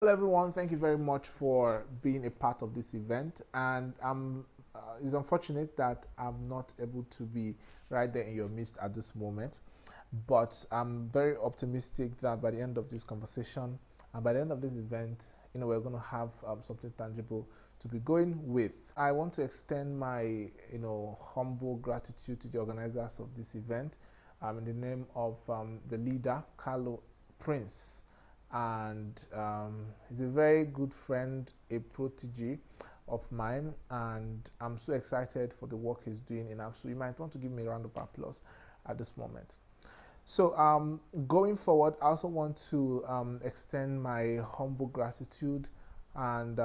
Hello everyone, thank you very much for being a part of this event, and it's unfortunate that I'm not able to be right there in your midst at this moment, but I'm very optimistic that by the end of this conversation and by the end of this event, we're going to have something tangible to be going with. I want to extend my humble gratitude to the organizers of this event, in the name of the leader, Carlo Prince, and he's a very good friend, a protege of mine, and I'm so excited for the work he's doing in Absu. You might want to give me a round of applause at this moment. So going forward, I also want to extend my humble gratitude and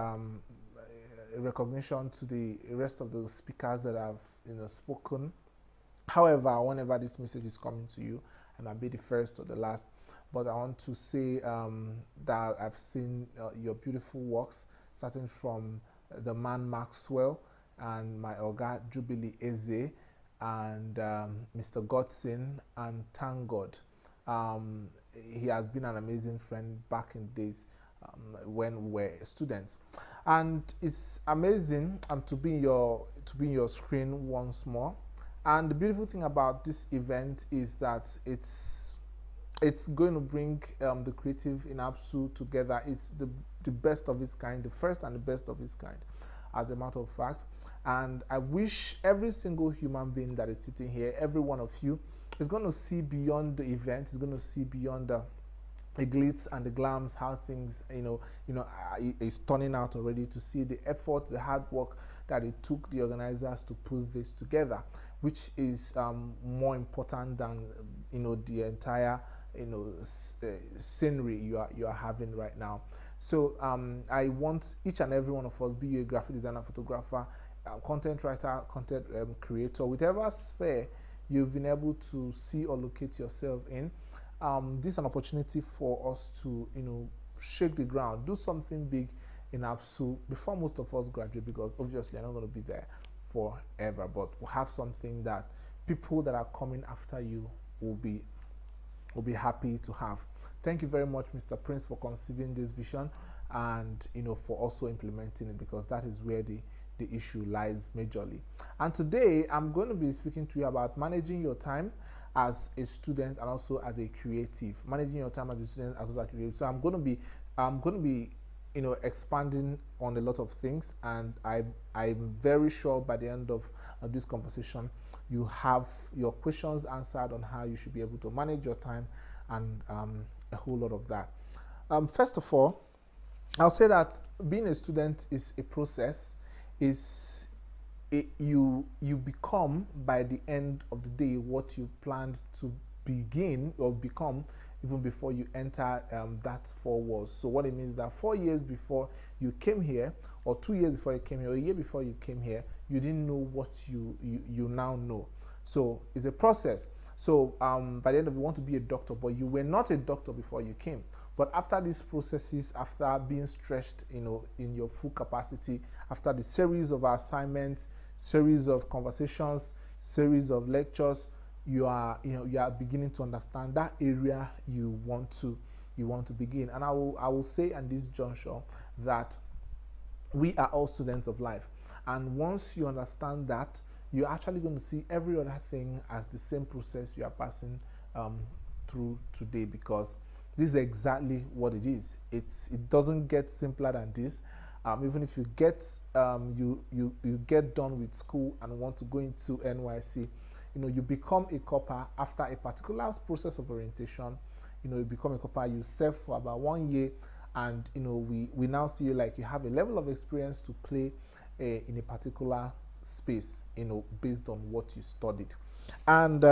recognition to the rest of the speakers that have spoken. However, whenever this message is coming to you, I might be the first or the last, but I want to say that I've seen your beautiful works, starting from the man Maxwell and my Oga Jubilee Eze and Mr. Godson, and thank God. He has been an amazing friend back in days when we were students, and it's amazing to be in your screen once more. And the beautiful thing about this event is that it's going to bring the creative in Absu together. It's the best of its kind, the first and the best of its kind, as a matter of fact. And I wish every single human being that is sitting here, every one of you, is going to see beyond the event, is going to see beyond the glitz and the glams, how things is turning out already, to see the effort, the hard work that it took the organizers to put this together, which is more important than the entire scenery you are having right now. So I want each and every one of us, be you a graphic designer, photographer, content writer, content creator, whatever sphere you've been able to see or locate yourself in, this is an opportunity for us to shake the ground, do something big in Absu before most of us graduate, because obviously I'm not going to be there forever, but we'll have something that people that are coming after you will be happy to have. Thank you very much, Mr. Prince, for conceiving this vision and for also implementing it, because that is where the issue lies majorly. And today I'm going to be speaking to you about managing your time as a student and also as a creative. Managing your time as a student as well as a creative. So I'm going to be expanding on a lot of things, and I'm very sure by the end of this conversation you have your questions answered on how you should be able to manage your time and a whole lot of that. First of all, I'll say that being a student is a process. You become, by the end of the day, what you planned to begin or become even before you enter that 4 walls. So what it means is that 4 years before you came here, or 2 years before you came here, or a year before you came here, you didn't know what you now know. So it's a process. So by the end of it, you want to be a doctor, but you were not a doctor before you came. But after these processes, after being stretched in your full capacity, after the series of assignments, series of conversations, series of lectures, you are beginning to understand that area you want to begin. And I will say at this juncture that we are all students of life, and once you understand that, you're actually going to see every other thing as the same process you are passing through today, because this is exactly what it is. It doesn't get simpler than this. Even if you get you get done with school and want to go into NYC, you become a copper after a particular process of orientation. You become a copper, you serve for about 1 year, and we now see you like you have a level of experience to play in a particular space, based on what you studied. And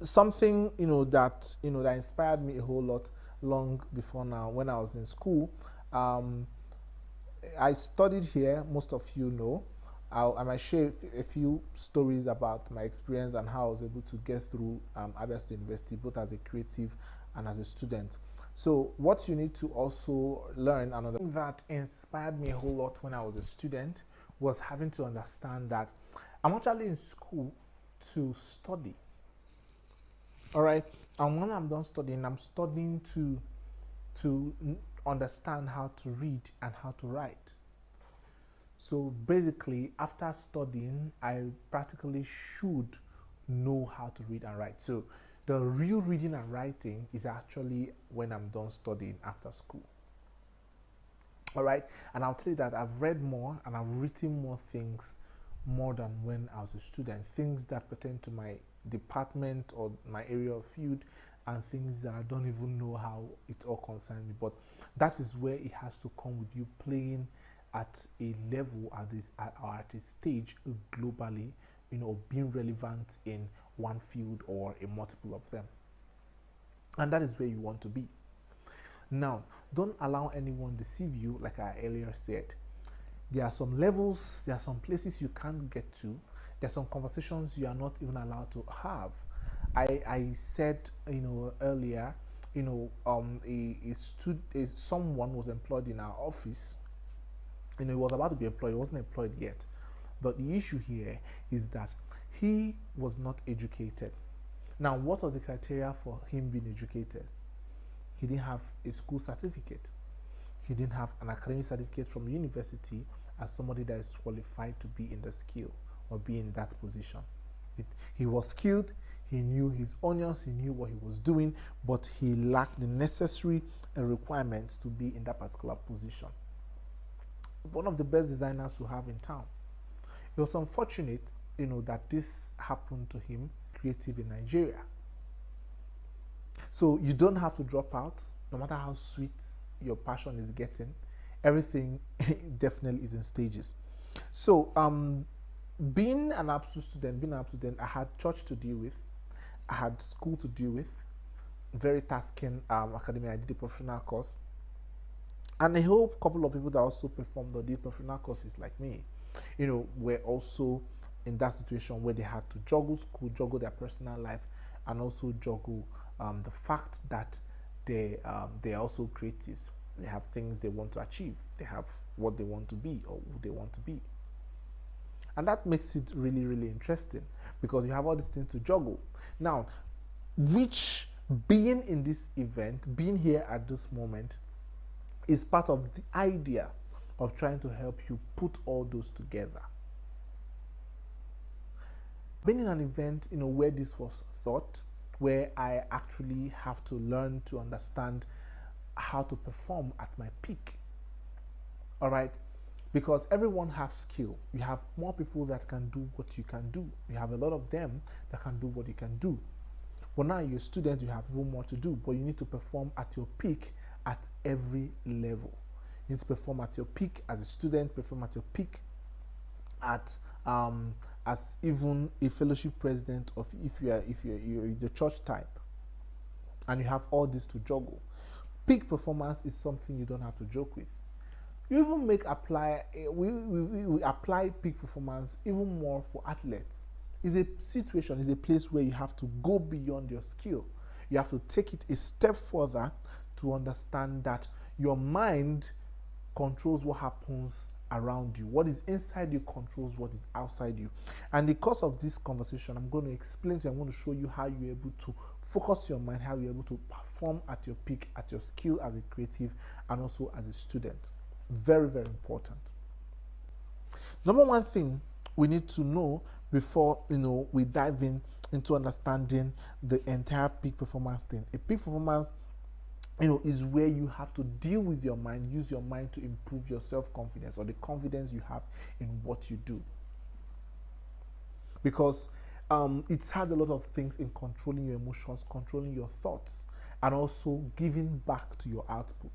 something that inspired me a whole lot long before now, when I was in school, I studied here. Most of you know. I might share a few stories about my experience and how I was able to get through Abia State University, both as a creative and as a student. So what you need to also learn, another thing that inspired me a whole lot when I was a student, was having to understand that I'm actually in school to study. All right, and when I'm done studying, I'm studying to understand how to read and how to write. So basically, after studying, I practically should know how to read and write. So the real reading and writing is actually when I'm done studying after school. All right, and I'll tell you that I've read more and I've written more things more than when I was a student, things that pertain to my department or my area of field, and things that I don't even know how it all concerns me. But that is where it has to come with you playing at a level or at a stage globally, being relevant in one field or a multiple of them. And that is where you want to be. Now, don't allow anyone deceive you, like I earlier said. There are some levels, there are some places you can't get to, there are some conversations you are not even allowed to have. I said, earlier, someone was employed in our office. He was about to be employed, he wasn't employed yet. But the issue here is that he was not educated. Now, what was the criteria for him being educated? He didn't have a school certificate. He didn't have an academic certificate from university as somebody that is qualified to be in the skill or be in that position. He was skilled, he knew his onions, he knew what he was doing, but he lacked the necessary requirements to be in that particular position. One of the best designers we have in town. It was unfortunate, that this happened to him, creative in Nigeria. So you don't have to drop out, no matter how sweet your passion is getting. Everything definitely is in stages. So being an Absu student, I had church to deal with, I had school to deal with, very tasking academy. I did a professional course, and a whole couple of people that also performed or did professional courses like me, were also in that situation where they had to juggle school, juggle their personal life, and also juggle the fact that they're also creatives. They have things they want to achieve. They have what they want to be or who they want to be. And that makes it really, really interesting because you have all these things to juggle. Now, which being in this event, being here at this moment, is part of the idea of trying to help you put all those together. Being in an event, where this was thought, where I actually have to learn to understand how to perform at my peak. All right, because everyone has skill. You have more people that can do what you can do. You have a lot of them that can do what you can do. But now you're a student, you have even more to do, but you need to perform at your peak at every level. You need to perform at your peak as a student, perform at your peak at as even a fellowship president of if you're the church type, and you have all this to juggle. Peak performance is something you don't have to joke with. You even we apply peak performance even more for athletes. It's a situation, it's a place where you have to go beyond your skill. You have to take it a step further to understand that your mind controls what happens around you. What is inside you controls what is outside you. And because of this conversation, I'm going to explain to you, I'm going to show you how you're able to focus your mind, how you're able to perform at your peak, at your skill as a creative and also as a student. Very, very important. Number one thing we need to know before we dive into understanding the entire peak performance thing. A peak performance is where you have to deal with your mind, use your mind to improve your self-confidence or the confidence you have in what you do. Because it has a lot of things in controlling your emotions, controlling your thoughts, and also giving back to your output.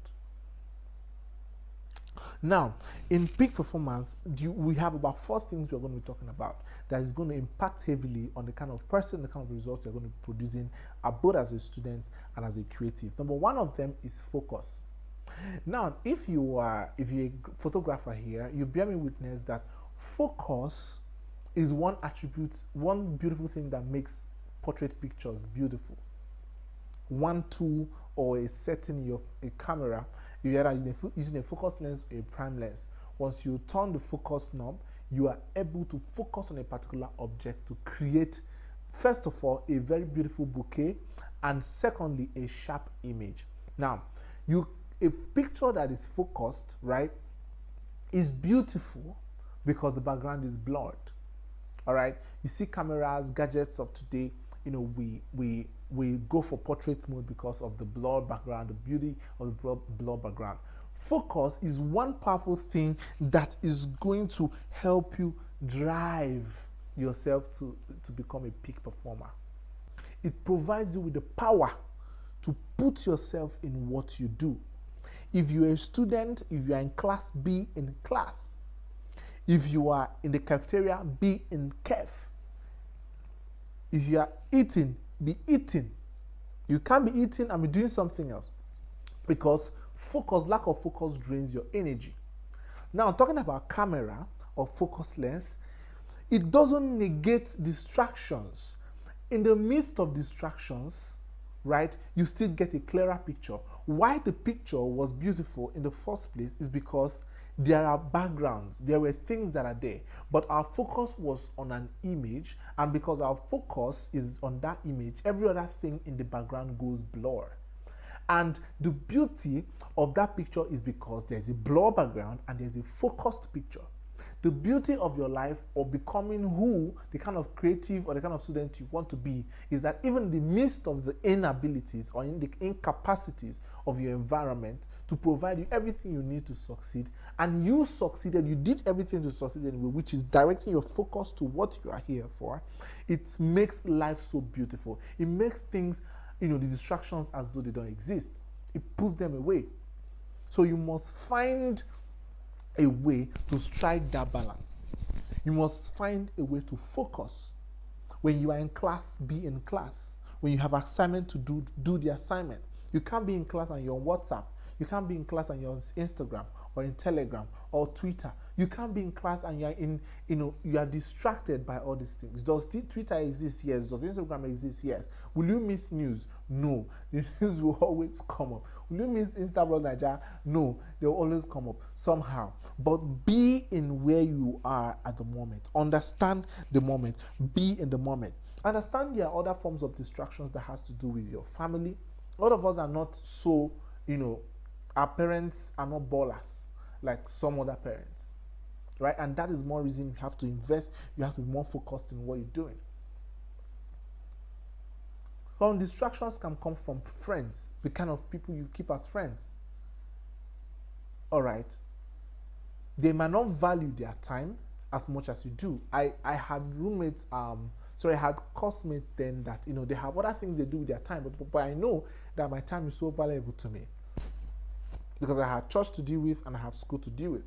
Now, in peak performance, we have about 4 things we're going to be talking about that is going to impact heavily on the kind of person, the kind of results you're going to be producing, both as a student and as a creative. Number one of them is focus. Now, if you're a photographer here, you bear me witness that focus is one attribute, one beautiful thing that makes portrait pictures beautiful. One tool or a setting of a camera, you are using a focus lens or a prime lens. Once you turn the focus knob, you are able to focus on a particular object to create, first of all, a very beautiful bouquet, and secondly, a sharp image. Now, A picture that is focused, right, is beautiful because the background is blurred. All right, you see cameras, gadgets of today, we go for portrait mode because of the blurred background, the beauty of the blurred background. Focus is one powerful thing that is going to help you drive yourself to become a peak performer. It provides you with the power to put yourself in what you do. If you're a student, if you are in class, be in class. If you are in the cafeteria, be in caf. If you are eating, be eating. You can't be eating and be doing something else, because lack of focus drains your energy. Now, talking about camera or focus lens, it doesn't negate distractions. In the midst of distractions, right, you still get a clearer picture. Why the picture was beautiful in the first place is because there are backgrounds, there were things that are there, but our focus was on an image, and because our focus is on that image, every other thing in the background goes blur. And the beauty of that picture is because there's a blur background and there's a focused picture. The beauty of your life, or becoming who, the kind of creative or the kind of student you want to be, is that even in the midst of the inabilities or in the incapacities of your environment to provide you everything you need to succeed, and you succeeded, you did everything to succeed anyway, which is directing your focus to what you are here for, it makes life so beautiful. It makes things, the distractions, as though they don't exist. It pulls them away. So you must find a way to strike that balance. You must find a way to focus. When you are in class, be in class. When you have assignment to do the assignment. You can't be in class and you're on WhatsApp. You can't be in class and you're on Instagram or in Telegram or Twitter. You can't be in class and you're in, you are distracted by all these things. Does Twitter exist? Yes. Does Instagram exist? Yes. Will you miss news? No. The news will always come up. Will you miss Instagram Nigeria? No. They will always come up somehow. But be in where you are at the moment. Understand the moment. Be in the moment. Understand there are other forms of distractions that has to do with your family. A lot of us are not so, our parents are not ballers like some other parents, right? And that is more reason you have to invest, you have to be more focused in what you're doing. Some distractions can come from friends, the kind of people you keep as friends. All right. They might not value their time as much as you do. I had roommates, I had classmates then that, they have other things they do with their time, but I know that my time is so valuable to me because I have church to deal with and I have school to deal with.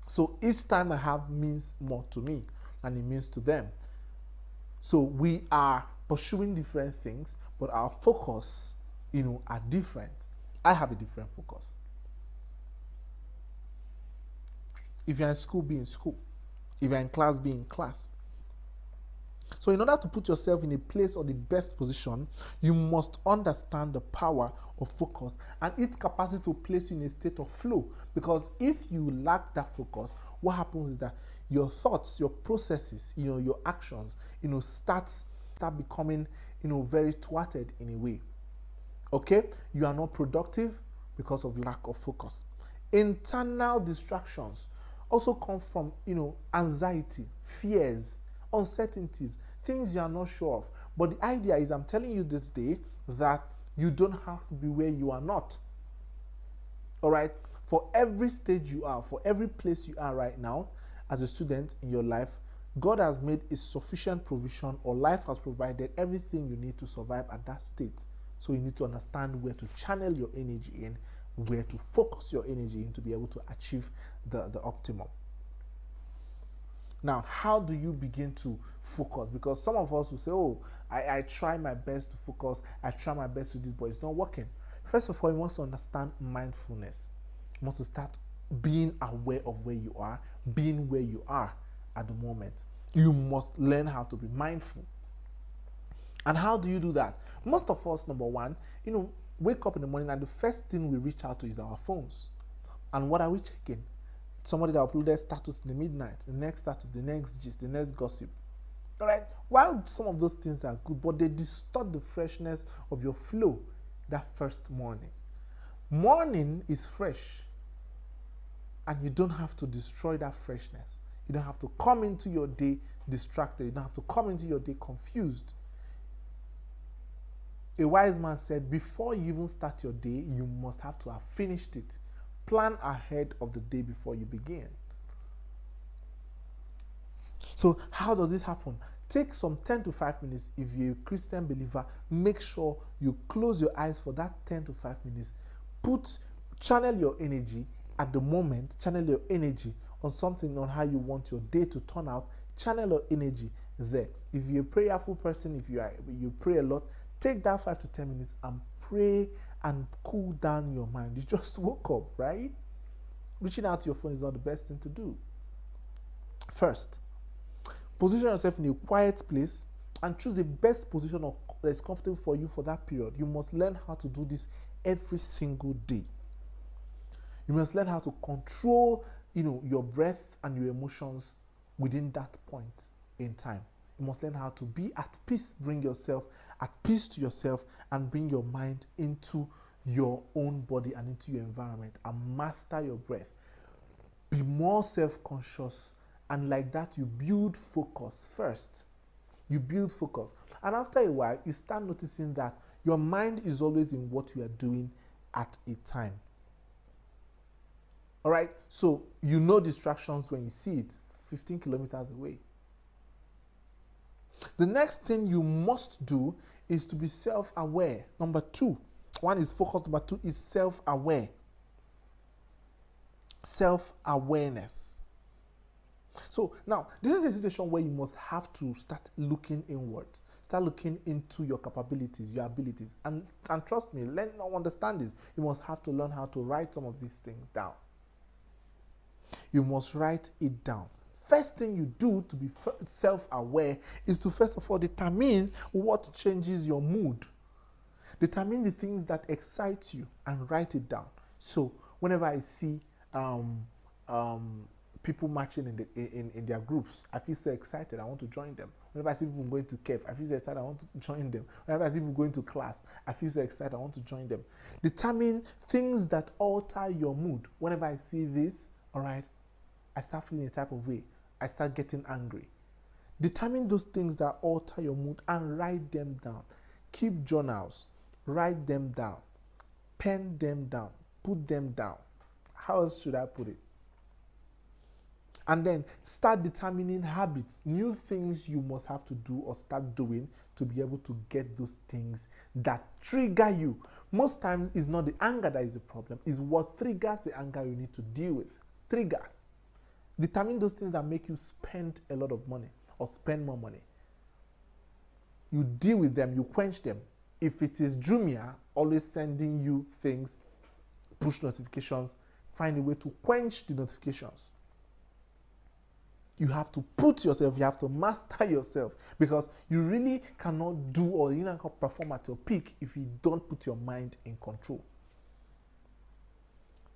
So each time I have means more to me than it means to them. So we are pursuing different things, but our focus, are different. I have a different focus. If you're in school, be in school. If you're in class, be in class. So in order to put yourself in a place or the best position, you must understand the power of focus and its capacity to place you in a state of flow. Because if you lack that focus, what happens is that your thoughts, your processes, your actions, start becoming, very thwarted in a way. Okay? You are not productive because of lack of focus. Internal distractions also come from, anxiety, fears, uncertainties, things you are not sure of. But the idea is, I'm telling you this day that you don't have to be where you are not. All right? For every stage you are, for every place you are right now as a student in your life, God has made a sufficient provision, or life has provided everything you need to survive at that state. So you need to understand where to channel your energy in, where to focus your energy in to be able to achieve the optimum. Now, how do you begin to focus? Because some of us will say, I try my best to focus, I try my best to do this, but it's not working. First of all, you must understand mindfulness. You must start being aware of where you are, being where you are at the moment. You must learn how to be mindful. And how do you do that? Most of us, number one, wake up in the morning and the first thing we reach out to is our phones. And what are we checking? Somebody that uploaded status in the midnight, the next status, the next gist, the next gossip. All right? While some of those things are good, but they distort the freshness of your flow that first morning. Morning is fresh, and you don't have to destroy that freshness. You don't have to come into your day distracted. You don't have to come into your day confused. A wise man said, before you even start your day, you must have to have finished it. Plan ahead of the day before you begin. So how does this happen? Take some 10 to 5 minutes. If you're a Christian believer, make sure you close your eyes for that 10 to 5 minutes. Channel your energy at the moment, channel your energy on something, on how you want your day to turn out. Channel your energy there. If you're a prayerful person, if you pray a lot, take that 5 to 10 minutes and pray and cool down your mind. You just woke up, right? Reaching out to your phone is not the best thing to do. First, position yourself in a quiet place and choose the best position that is comfortable for you for that period. You must learn how to do this every single day. You must learn how to control, your breath and your emotions within that point in time. You must learn how to be at peace. Bring yourself at peace to yourself and bring your mind into your own body and into your environment and master your breath. Be more self-conscious, and like that you build focus first. You build focus. And after a while, you start noticing that your mind is always in what you are doing at a time. All right? So you know distractions when you see it 15 kilometers away. The next thing you must do is to be self-aware. Number 2. One is focus. Number 2 is self-aware. Self-awareness. So now, this is a situation where you must have to start looking inwards. Start looking into your capabilities, your abilities. And trust me, understand this. You must have to learn how to write some of these things down. You must write it down. First thing you do to be self-aware is to first of all determine what changes your mood. Determine the things that excite you and write it down. So whenever I see people marching in their groups, I feel so excited. I want to join them. Whenever I see people going to CAF, I feel so excited. I want to join them. Whenever I see people going to class, I feel so excited. I want to join them. Determine things that alter your mood. Whenever I see this, all right, I start feeling a type of way. I start getting angry. Determine those things that alter your mood and write them down. Keep journals. Write them down. Pen them down. Put them down. How else should I put it? And then start determining habits, new things you must have to do or start doing to be able to get those things that trigger you. Most times it's not the anger that is the problem, it's what triggers the anger you need to deal with. Triggers. Determine those things that make you spend a lot of money or spend more money. You deal with them, you quench them. If it is Jumia always sending you things, push notifications, find a way to quench the notifications. You have to put yourself, you have to master yourself, because you really cannot do or you cannot perform at your peak if you don't put your mind in control.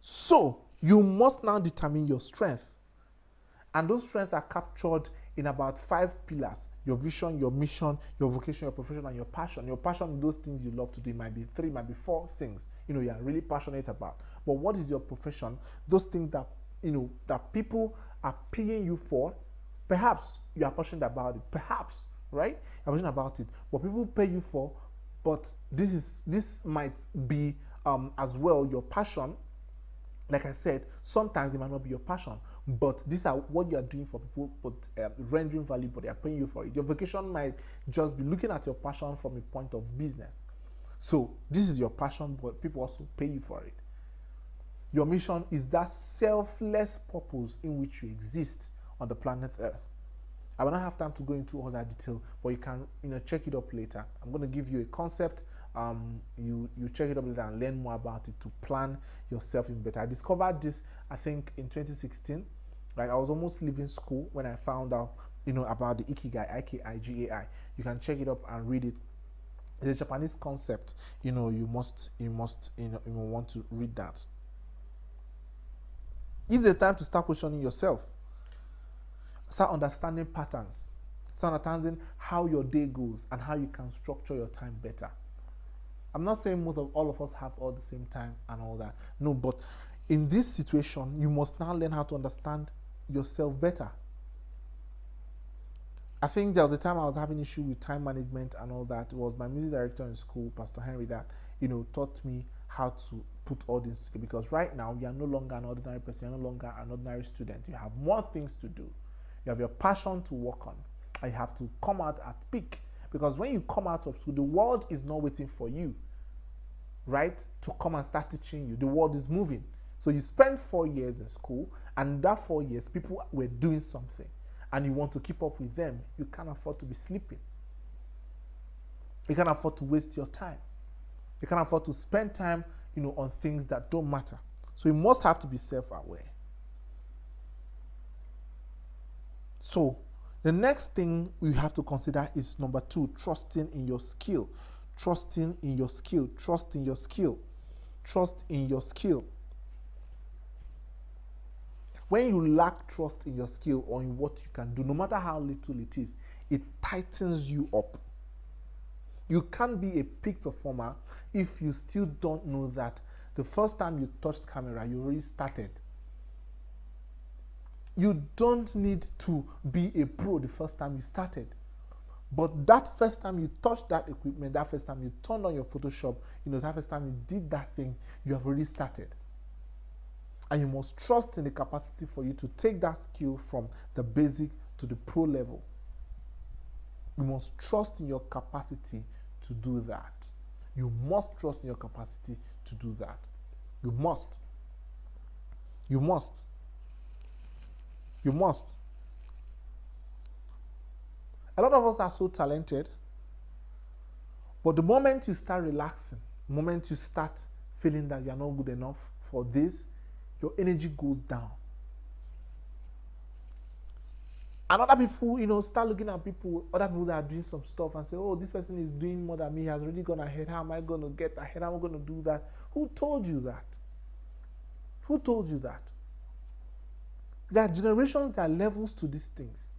So you must now determine your strength. And those strengths are captured in about 5 pillars: your vision, your mission, your vocation, your profession, and your passion. Your passion, those things you love to do, it might be 3, might be 4 things you are really passionate about. But what is your profession? Those things that that people are paying you for. Perhaps you are passionate about it. Perhaps, right? You're passionate about it. What people pay you for, but this might be as well your passion. Like I said, sometimes it might not be your passion, but these are what you are doing for people, but rendering value, but they are paying you for it. Your vocation might just be looking at your passion from a point of business. So this is your passion, but people also pay you for it. Your mission is that selfless purpose in which you exist on the planet Earth. I will not have time to go into all that detail, but you can check it up later. I'm going to give you a concept. You check it up later and learn more about it to plan yourself in better. I discovered this, I think, in 2016. Right, I was almost leaving school when I found out, about the Ikigai, Ikigai. You can check it up and read it. It's a Japanese concept. You must want to read that. It's the time to start questioning yourself. Start understanding patterns. Start understanding how your day goes and how you can structure your time better. I'm not saying all of us have all the same time and all that. No, but in this situation, you must now learn how to understand yourself better. I think there was a time I was having issue with time management and all that. It was my music director in school, Pastor Henry, that taught me how to put all this together. Because right now, you are no longer an ordinary person. You're no longer an ordinary student. You have more things to do. You have your passion to work on. And you have to come out at peak. Because when you come out of school, the world is not waiting for you, right, to come and start teaching you. The world is moving. So you spend 4 years in school, and in that 4 years, people were doing something. And you want to keep up with them, you can't afford to be sleeping. You can't afford to waste your time. You can't afford to spend time, on things that don't matter. So you must have to be self-aware. So the next thing we have to consider is number 2, trusting in your skill. Trusting in your skill. Trust in your skill. Trust in your skill. When you lack trust in your skill or in what you can do, no matter how little it is, it tightens you up. You can't be a peak performer if you still don't know that the first time you touched camera, you already started. You don't need to be a pro the first time you started. But that first time you touched that equipment, that first time you turned on your Photoshop, that first time you did that thing, you have already started. And you must trust in the capacity for you to take that skill from the basic to the pro level. You must trust in your capacity to do that. You must trust in your capacity to do that. You must. You must. You must. A lot of us are so talented, but the moment you start relaxing, the moment you start feeling that you are not good enough for this, your energy goes down. And other people, start looking at other people that are doing some stuff and say, oh, this person is doing more than me, he has already gone ahead. How am I going to get ahead? How am I going to do that? Who told you that? Who told you that? There are generations, there are levels to these things.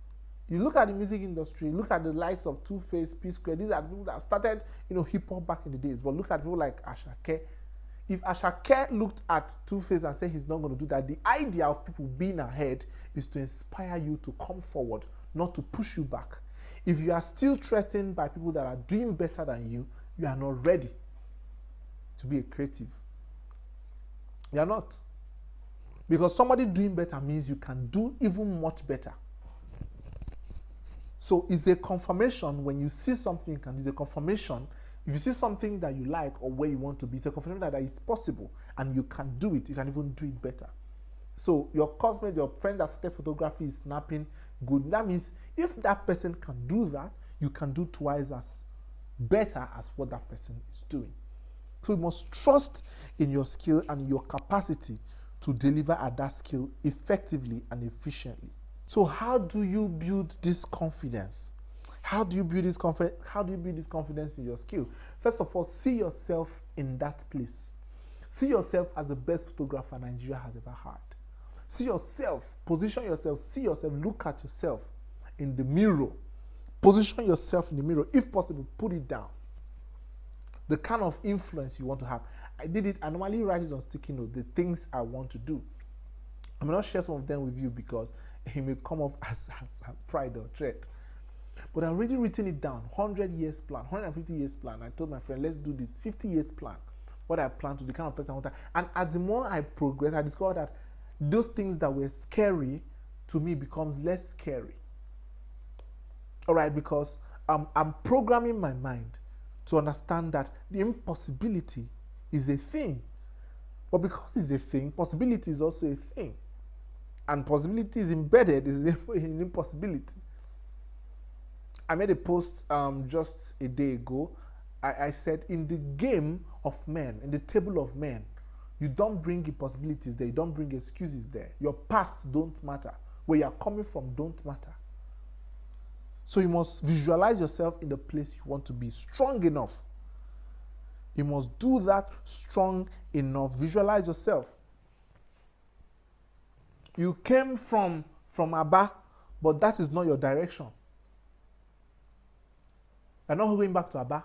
You look at the music industry, look at the likes of Two-Face, P-Square. These are people that started, hip-hop back in the days. But look at people like Asake. If Asake looked at Two-Face and said he's not going to do that, the idea of people being ahead is to inspire you to come forward, not to push you back. If you are still threatened by people that are doing better than you, you are not ready to be a creative. You are not. Because somebody doing better means you can do even much better. So it's a confirmation when you see something, it's a confirmation. If you see something that you like or where you want to be, it's a confirmation that it's possible and you can do it. You can even do it better. So your classmate, your friend that started photography is snapping good. That means if that person can do that, you can do twice as better as what that person is doing. So you must trust in your skill and your capacity to deliver at that skill effectively and efficiently. So how do you build this confidence? How do you build this confidence in your skill? First of all, see yourself in that place. See yourself as the best photographer Nigeria has ever had. See yourself, position yourself, see yourself, look at yourself in the mirror. Position yourself in the mirror. If possible, put it down. The kind of influence you want to have. I did it. I normally write it on sticky note, the things I want to do. I'm not share some of them with you because it may come off as pride or threat. But I've already written it down. 100 years plan, 150 years plan. I told my friend, let's do this. 50 years plan. What I plan to, the kind of person I want to. And as the more I progress, I discovered that those things that were scary to me becomes less scary. All right, because I'm programming my mind to understand that the impossibility is a thing. But because it's a thing, possibility is also a thing. And possibility is embedded is an impossibility. I made a post just a day ago. I said, in the game of men, in the table of men, you don't bring impossibilities there. You don't bring excuses there. Your past don't matter. Where you're coming from don't matter. So you must visualize yourself in the place you want to be strong enough. You must do that strong enough. Visualize yourself. You came from Aba, but that is not your direction. You're not going back to Aba.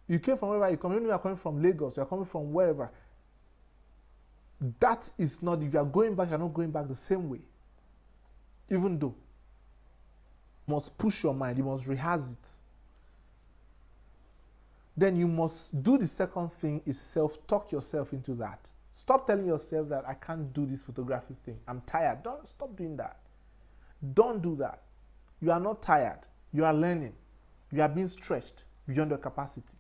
You came from wherever you come. Even if you are coming from Lagos, you are coming from wherever. That is not, if you are going back, you are not going back the same way. Even though you must push your mind, you must rehearse it. Then you must do the second thing is self-talk yourself into that. Stop telling yourself that I can't do this photography thing. I'm tired. Don't stop doing that. Don't do that. You are not tired. You are learning. You are being stretched beyond your capacity.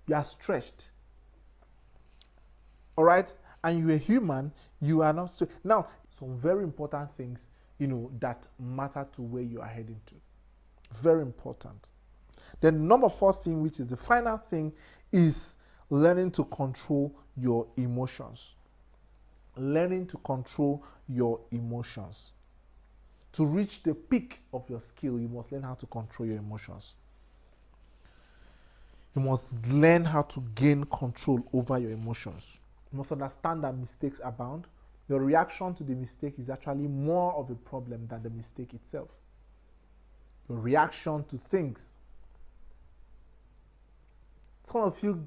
You are stretched. All right? And you're a human. You are not. Now, some very important things, that matter to where you are heading to. Very important. Then number 4 thing, which is the final thing, is learning to control your emotions. Learning to control your emotions. To reach the peak of your skill, you must learn how to control your emotions. You must learn how to gain control over your emotions. You must understand that mistakes abound. Your reaction to the mistake is actually more of a problem than the mistake itself. Your reaction to things. Some of you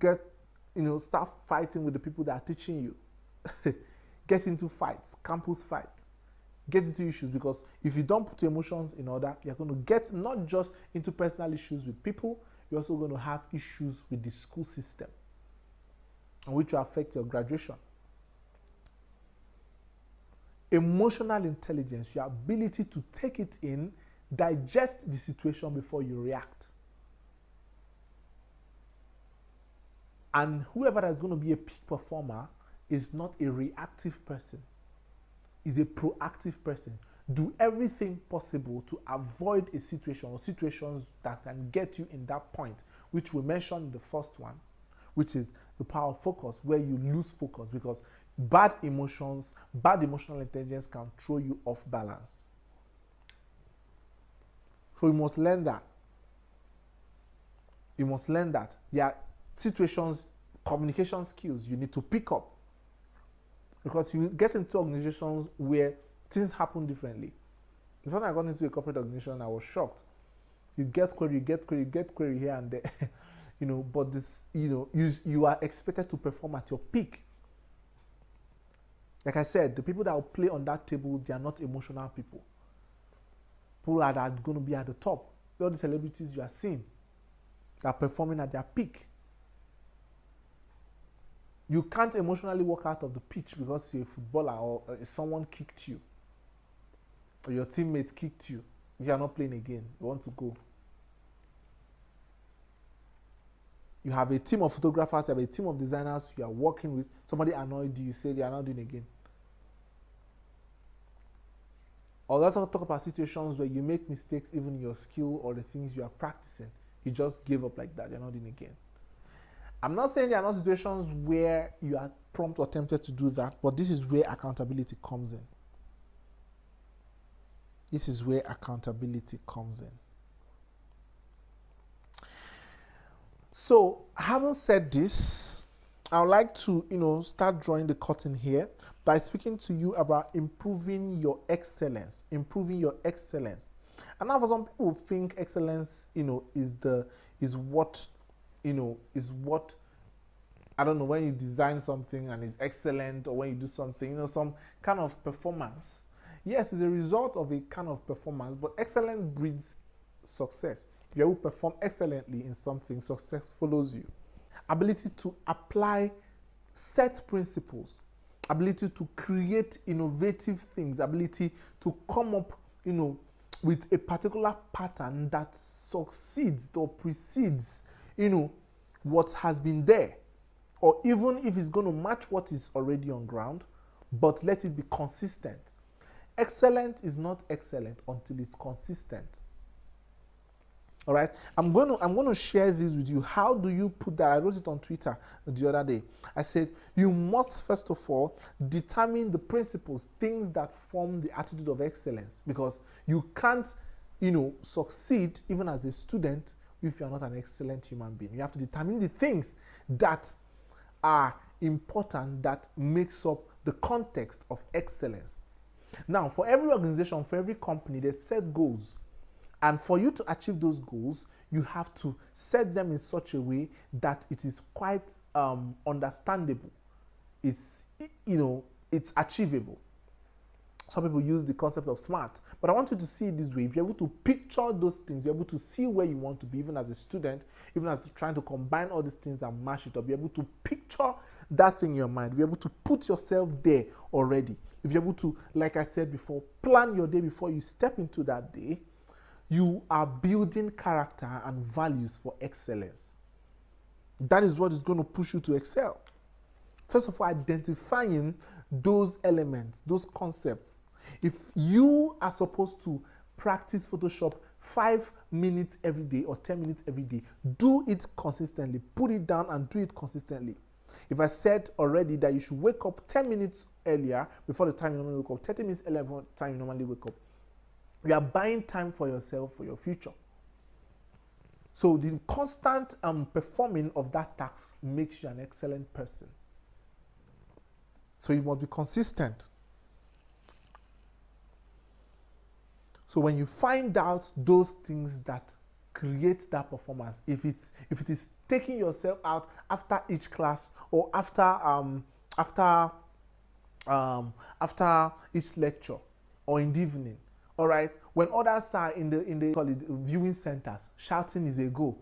start fighting with the people that are teaching you. Get into fights, campus fights. Get into issues, because if you don't put your emotions in order, you're going to get not just into personal issues with people, you're also going to have issues with the school system, and which will affect your graduation. Emotional intelligence, your ability to take it in, digest the situation before you react. And whoever is going to be a peak performer is not a reactive person, is a proactive person. Do everything possible to avoid a situation or situations that can get you in that point, which we mentioned in the first one, which is the power of focus, where you lose focus because bad emotions, bad emotional intelligence can throw you off balance. So you must learn that. You must learn that. There are situations, communication skills you need to pick up, because you get into organizations where things happen differently. The time I got into a corporate organization, I was shocked. You get query here and there, but this, you are expected to perform at your peak. Like I said, the people that will play on that table, they are not emotional people. People that are going to be at the top. All the celebrities you are seeing are performing at their peak. You can't emotionally walk out of the pitch because you're a footballer or someone kicked you or your teammate kicked you. You are not playing again. You want to go. You have a team of photographers, you have a team of designers you are working with. Somebody annoyed you, you say they are not doing again. Or let's talk about situations where you make mistakes even in your skill or the things you are practicing. You just give up like that. You're not doing again. I'm not saying there are not situations where you are prompt or tempted to do that, but this is where accountability comes in. This is where accountability comes in. So, having said this, I would like to, start drawing the curtain here by speaking to you about improving your excellence. Improving your excellence. And now, for some people, think excellence, is what I don't know, when you design something and it's excellent, or when you do something, some kind of performance. Yes, it's a result of a kind of performance, but excellence breeds success. If you perform excellently in something, success follows you. Ability to apply set principles, ability to create innovative things, ability to come up, with a particular pattern that succeeds or precedes, what has been there. Or even if it's going to match what is already on ground, but let it be consistent. Excellent is not excellent until it's consistent. All right, I'm going to share this with you. How do you put that? I wrote it on Twitter the other day. I said you must first of all determine the principles, things that form the attitude of excellence, because you can't, succeed even as a student if you are not an excellent human being. You have to determine the things that are important, that makes up the context of excellence. Now, for every organization, for every company, they set goals. And for you to achieve those goals, you have to set them in such a way that it is quite understandable. It's, it's achievable. Some people use the concept of SMART, but I want you to see it this way. If you're able to picture those things, you're able to see where you want to be, even as a student, even as you're trying to combine all these things and mash it up, you're able to picture that thing in your mind. You're able to put yourself there already. If you're able to, like I said before, plan your day before you step into that day, you are building character and values for excellence. That is what is going to push you to excel. First of all, identifying those elements, those concepts. If you are supposed to practice Photoshop 5 minutes every day or 10 minutes every day, do it consistently. Put it down and do it consistently. If I said already that you should wake up 10 minutes earlier before the time you normally wake up, 30 minutes earlier before the time you normally wake up, you are buying time for yourself, for your future. So the constant performing of that task makes you an excellent person. So you must be consistent. So when you find out those things that create that performance, if it is taking yourself out after each class or after each lecture or in the evening, all right, when others are in the call it viewing centers, shouting is a go.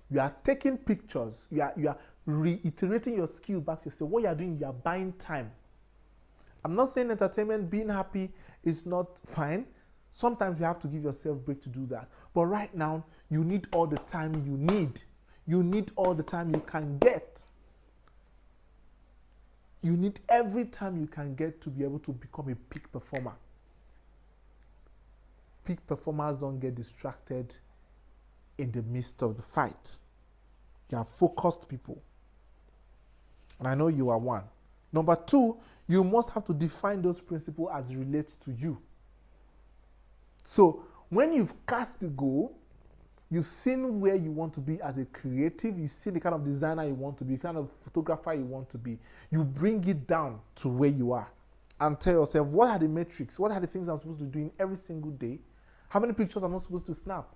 You are taking pictures. You are reiterating your skill back to yourself. What you are doing, you are buying time. I'm not saying entertainment, being happy is not fine. Sometimes you have to give yourself a break to do that. But right now, you need all the time you need. You need all the time you can get. You need every time you can get to be able to become a peak performer. Peak performers don't get distracted in the midst of the fight. You are focused people. And I know you are one. Number two, you must have to define those principles as it relates to you. So when you've cast the goal, you've seen where you want to be as a creative, you've seen the kind of designer you want to be, the kind of photographer you want to be, you bring it down to where you are and tell yourself, what are the metrics? What are the things I'm supposed to do in every single day? How many pictures am I supposed to snap?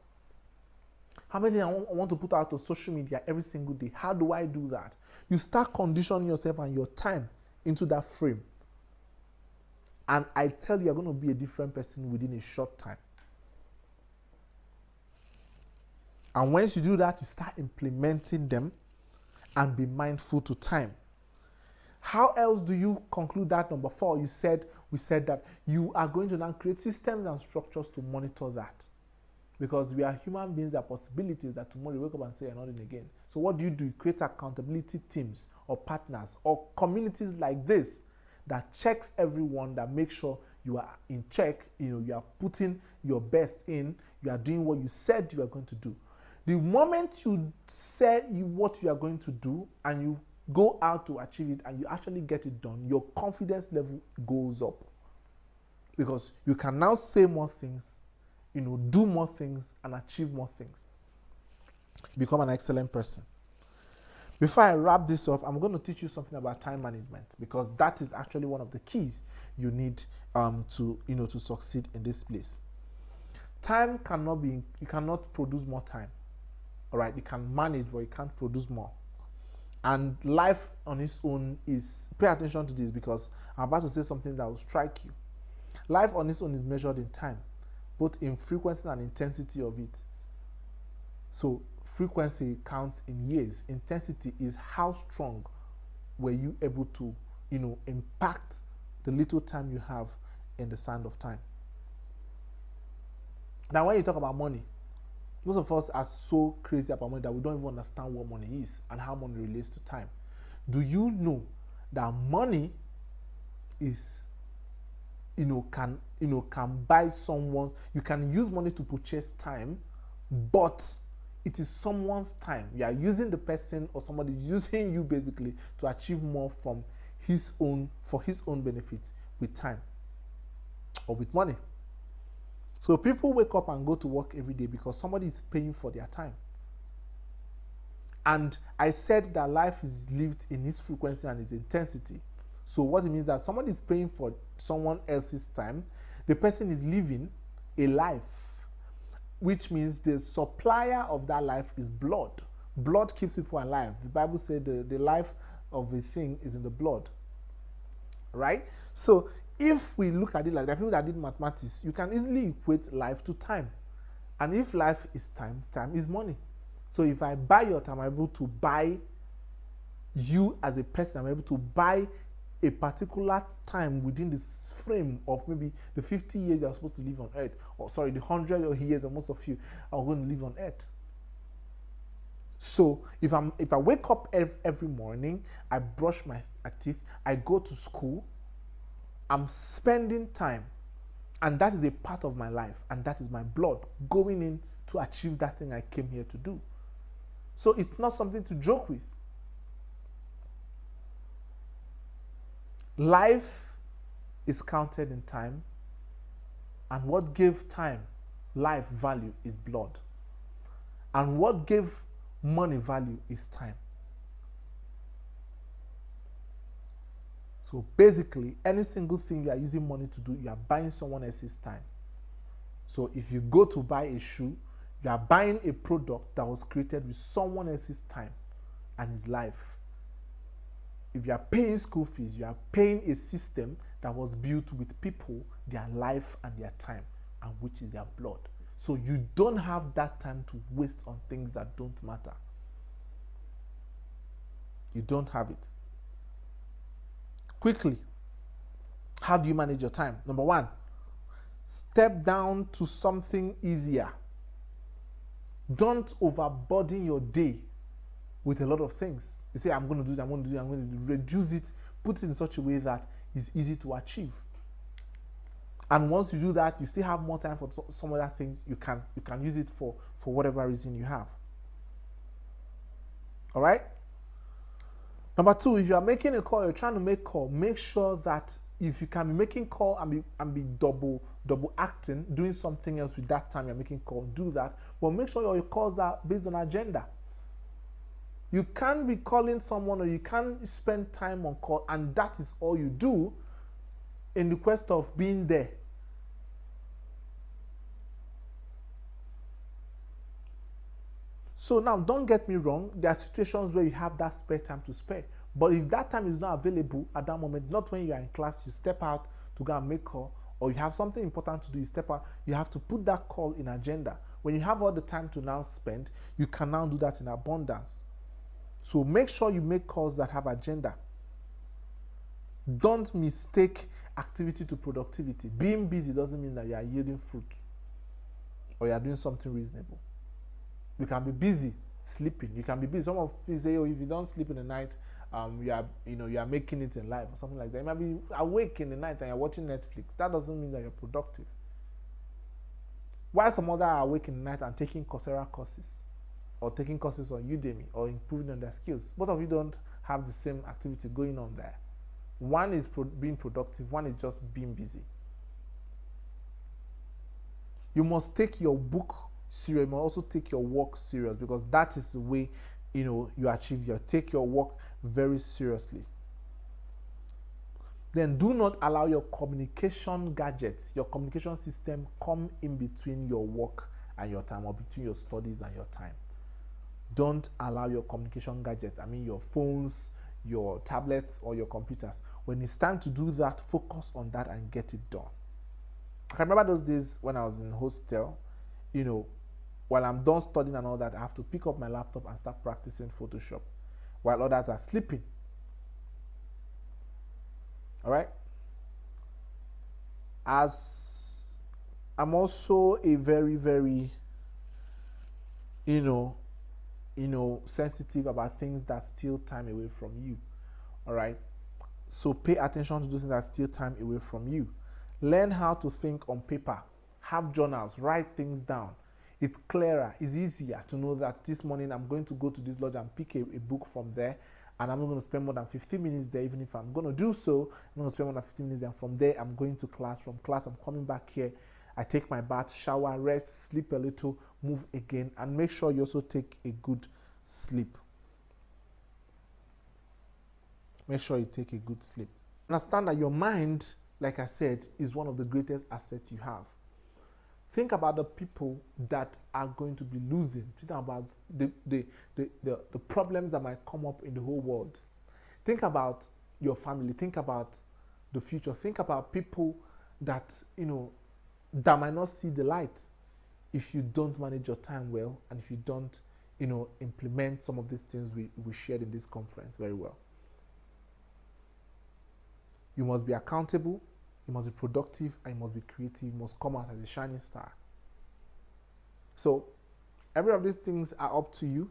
How many I want to put out on social media every single day? How do I do that? You start conditioning yourself and your time into that frame. And I tell you, you're going to be a different person within a short time. And once you do that, you start implementing them and be mindful to time. How else do you conclude that? Number four, we said that you are going to now create systems and structures to monitor that. Because we are human beings, there are possibilities that tomorrow you wake up and say you're not in again. So what do? You create accountability teams or partners or communities like this that checks everyone, that makes sure you are in check, you are putting your best in, you are doing what you said you are going to do. The moment you say what you are going to do and you go out to achieve it and you actually get it done, your confidence level goes up. Because you can now say more things, do more things and achieve more things. Become an excellent person. Before I wrap this up, I'm going to teach you something about time management, because that is actually one of the keys you need to succeed in this place. Time you cannot produce more time. All right, you can manage, but you can't produce more. And life on its own is, pay attention to this because I'm about to say something that will strike you. Life on its own is measured in time, both in frequency and intensity of it. So frequency counts in years. Intensity is how strong were you able to, impact the little time you have in the sand of time. Now, when you talk about money, most of us are so crazy about money that we don't even understand what money is and how money relates to time. Do you know that money is, can buy someone's, you can use money to purchase time, but it is someone's time. You are using the person or somebody using you basically to achieve more for his own benefit with time or with money. So people wake up and go to work every day because somebody is paying for their time. And I said that life is lived in its frequency and its intensity. So what it means that somebody is paying for someone else's time, the person is living a life. which means the supplier of that life is blood. Blood keeps people alive. The Bible said the life of a thing is in the blood, right? So if we look at it like that, people that did mathematics, you can easily equate life to time. And if life is time, time is money. So if I buy your time, I'm able to buy you as a person. I'm able to buy a particular time within this frame of maybe the 50 years you're supposed to live on earth, or sorry, the 100 years or most of you are going to live on earth. So if I wake up every morning, I brush my teeth, I go to school, I'm spending time, and that is a part of my life, and that is my blood going in to achieve that thing I came here to do. So it's not something to joke with. Life is counted in time, and what gave time life value is blood, and what gave money value is time. So basically, any single thing you are using money to do, you are buying someone else's time. So if you go to buy a shoe, you are buying a product that was created with someone else's time and his life. If you are paying school fees, you are paying a system that was built with people, their life and their time, and which is their blood. So you don't have that time to waste on things that don't matter. You don't have it. Quickly, how do you manage your time? Number one, step down to something easier. Don't overburden your day with a lot of things. You say, I'm going to do this, I'm going to do this, I'm going to do. Reduce it, put it in such a way that it's easy to achieve. And once you do that, you still have more time for some other things. You can use it for whatever reason you have. All right? Number two, if you are making a call, you're trying to make a call, make sure that if you can be making call and be double acting, doing something else with that time you're making call, do that. But make sure your calls are based on agenda. You can't be calling someone, or you can't spend time on call, and that is all you do in the quest of being there. So now, don't get me wrong, there are situations where you have that spare time to spare. But if that time is not available at that moment, not when you are in class, you step out to go and make call, or you have something important to do, you step out, you have to put that call in agenda. When you have all the time to now spend, you can now do that in abundance. So make sure you make calls that have agenda. Don't mistake activity to productivity. Being busy doesn't mean that you are yielding fruit or you are doing something reasonable. You can be busy sleeping. You can be busy. Some of you say, oh, if you don't sleep in the night, you are making it in life or something like that. You might be awake in the night and you're watching Netflix. That doesn't mean that you're productive. While some others are awake in the night and taking Coursera courses or taking courses on Udemy or improving on their skills, both of you don't have the same activity going on there. One is being productive, one is just being busy. You must take your book serious, you must also take your work serious, because that is the way you achieve take your work very seriously. Then do not allow your communication gadgets, your communication system, come in between your work and your time, or between your studies and your time. Don't allow your communication gadgets, your phones, your tablets, or your computers. When it's time to do that, focus on that and get it done. I can remember those days when I was in hostel, while I'm done studying and all that, I have to pick up my laptop and start practicing Photoshop while others are sleeping. All right? As I'm also a very, very, sensitive about things that steal time away from you. All right? So pay attention to those things that steal time away from you. Learn how to think on paper. Have journals. Write things down. It's clearer. It's easier to know that this morning I'm going to go to this lodge and pick a book from there, and I'm not going to spend more than 15 minutes there. Even if I'm going to do so, I'm going to spend more than 15 minutes there. And from there, I'm going to class. From class, I'm coming back here. I take my bath, shower, rest, sleep a little, move again, and make sure you also take a good sleep. Make sure you take a good sleep. Understand that your mind, like I said, is one of the greatest assets you have. Think about the people that are going to be losing. Think about the problems that might come up in the whole world. Think about your family. Think about the future. Think about people that, that might not see the light if you don't manage your time well, and if you don't, implement some of these things we shared in this conference very well. You must be accountable, you must be productive, and you must be creative. You must come out as a shining star. So every of these things are up to you.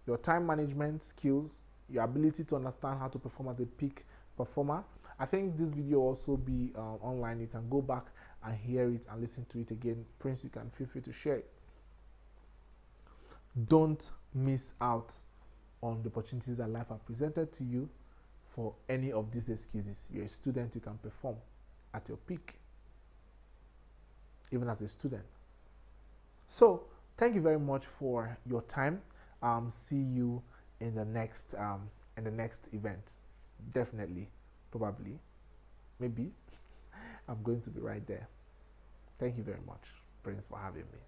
Your time management skills, your ability to understand how to perform as a peak performer. I think this video will also be online. You can go back and hear it and listen to it again. Prince, you can feel free to share it. Don't miss out on the opportunities that life has presented to you for any of these excuses. You're a student, you can perform at your peak, even as a student. So thank you very much for your time. See you in the next event. Definitely, probably, maybe I'm going to be right there. Thank you very much, Prince, for having me.